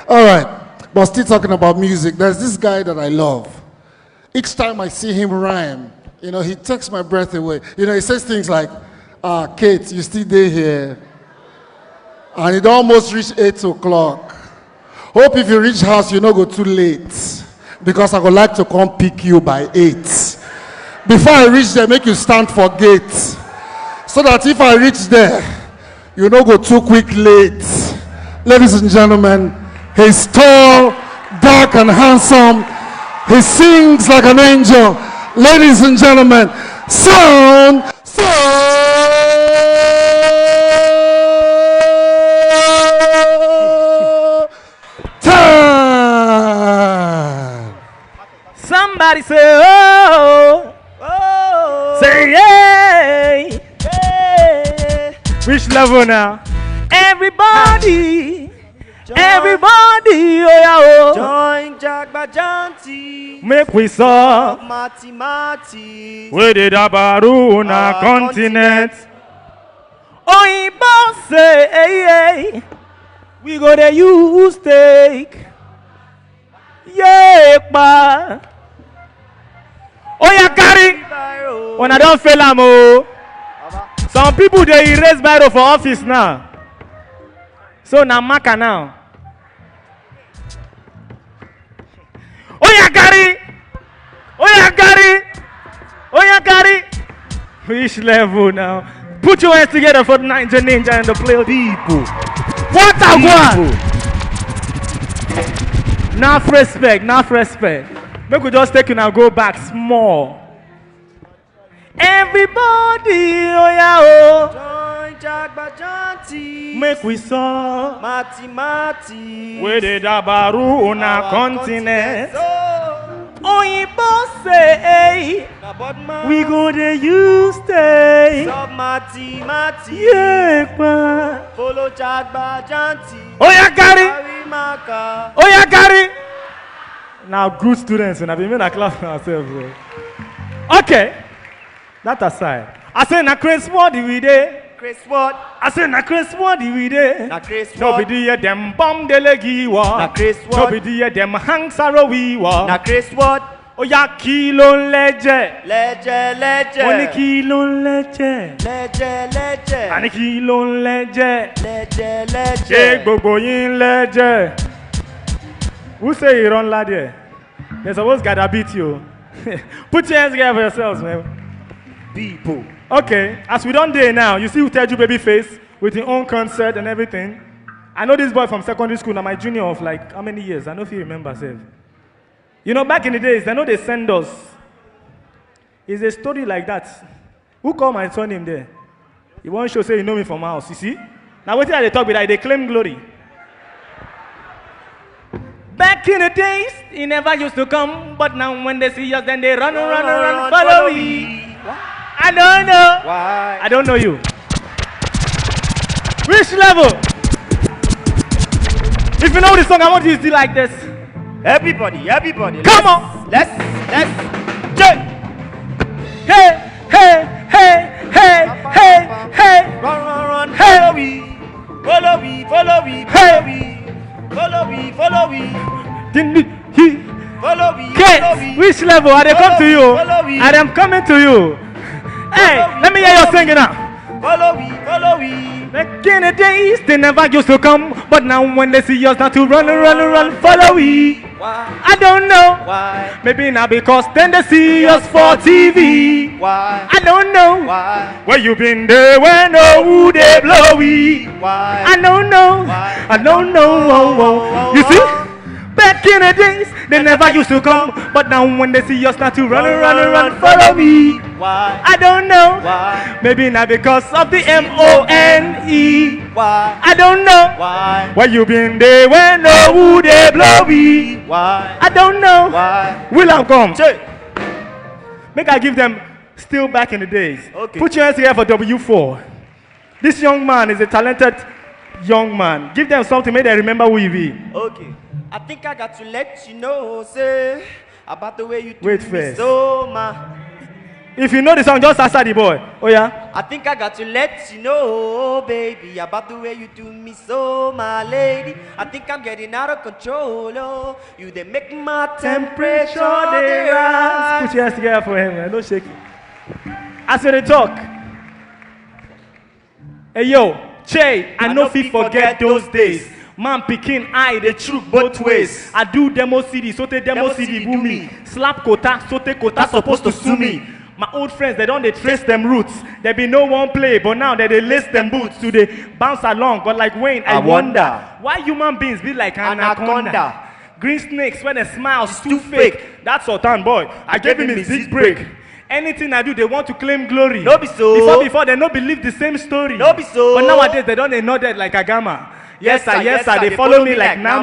All right. But still talking about music, there's this guy that I love. Each time I see him rhyme, he takes my breath away. He says things like, Kate, you still there here? And it almost reached 8 o'clock. Hope if you reach house, you don't go too late. Because I would like to come pick you by 8. Before I reach there, make you stand for gate. So that if I reach there, you don't go too quick late. Ladies and gentlemen, he's tall, dark, and handsome. He sings like an angel. Ladies and gentlemen, Sound Sultan! Somebody say, oh, oh. Say, yeah. Yeah. Which level now? Everybody. Everybody, oh yeah, oh. Join Jagba Janti. Make we saw Mati Mati. We did Abaru na continent. Oh, boss say, hey, hey. We go there, you steak. Yeah, pa. Oh, yeah, carry. When I don't fail, I'm oh. Some people they erase biro for office now. So now Maka now. Oh yeah, Gary! Oh yeah, Gary! Oh yeah, Gary! Which level now? Put your hands together for the Ninja and the play people. What a one! Enough respect, enough respect. Make we just take you now go back small. Everybody, oh yeah, oh. Make we saw Mati Mati. We did Abaru on a continent. Oh, you boss say, we go there, you stay. Mati Mati. Yeah, pa. Follow Jagba Janti. Oh, yeah, Gary. Oh, yeah, Gary. Now, good students, and I've been in a class myself. Okay, that aside. I say, na Chris, what do we do? Chris what? I say na Chris what do we do? Na Chris what? No be the them bomb delegi wa. Na Chris what? No be the them hang sorrow we wa. Na Chris what? Oh ya kilo leje. Leje. Oni kilo leje. Leje. Ani kilo leje. Leje. Ṣé gbogbo yín leje. Who say you run lad here? They supposed gotta beat you. Put your hands together for yourselves, man. People. Okay, as we don't day now, you see who tell you baby face with your own concert and everything. I know this boy from secondary school, now my junior of like how many years? I don't know if you remember, Seth. Back in the days, I know they send us. It's a story like that. Who called my son him there? He won't show say you know me from house, you see? Now what did they talk with that? They claim glory. Back in the days, he never used to come, but now when they see us, then they run, follow me. I don't know. Why? I don't know you. Which level? If you know the song, I want you to do like this. Everybody. Come on. Let's jump. Hey. Run. Hey. Follow me. Which level? Are they come to you? I am coming to you. Hey, let me hear you singing now. Follow me. Back in the days, they never used to come, but now when they see us, not to run, follow me. Why? I don't know. Why? Maybe not because then they see us for TV. Why? I don't know. Why? Where you been there when who they blow we? Why? I don't know. Why? I don't know. You see? Back in the days, they never used to come, but now when they see us, not to run, follow me. Why? I don't know. Why? Maybe not because of the MONE. Why? I don't know. Why? Where you been there when who they blow me? Why? I don't know. Why? Will I come? Check. Make I give them still back in the days. Okay. Put your hands together for W4. This young man is a talented young man. Give them something, make them remember who you be. Okay. I think I got to let you know, say, about the way you do Wait me first. so, ma. If you know the song, just answer the boy. Oh yeah. I think I got to let you know, baby, about the way you do me so, my lady. I think I'm getting out of control, oh. You they make my temperature they rise. Put your hands together for him, man. Don't shake it. As they talk. Hey yo, Che, I no fit forget those days. Man picking eye, the truth both ways. I do demo CD, so te demo CD boo me. Slap quota, so te quota supposed to sue me. My old friends, they don't they trace them roots. They be no one play, but now they lace them boots to they bounce along. But like Wayne, I wonder why human beings be like anaconda. Green snakes when they smile's too fake. That's Sultan boy. I gave him his big break. Anything I do, they want to claim glory. No be so. Before they no believe the same story. No be so. But nowadays they don't they know that like Agama. Yes sir, they follow me like now.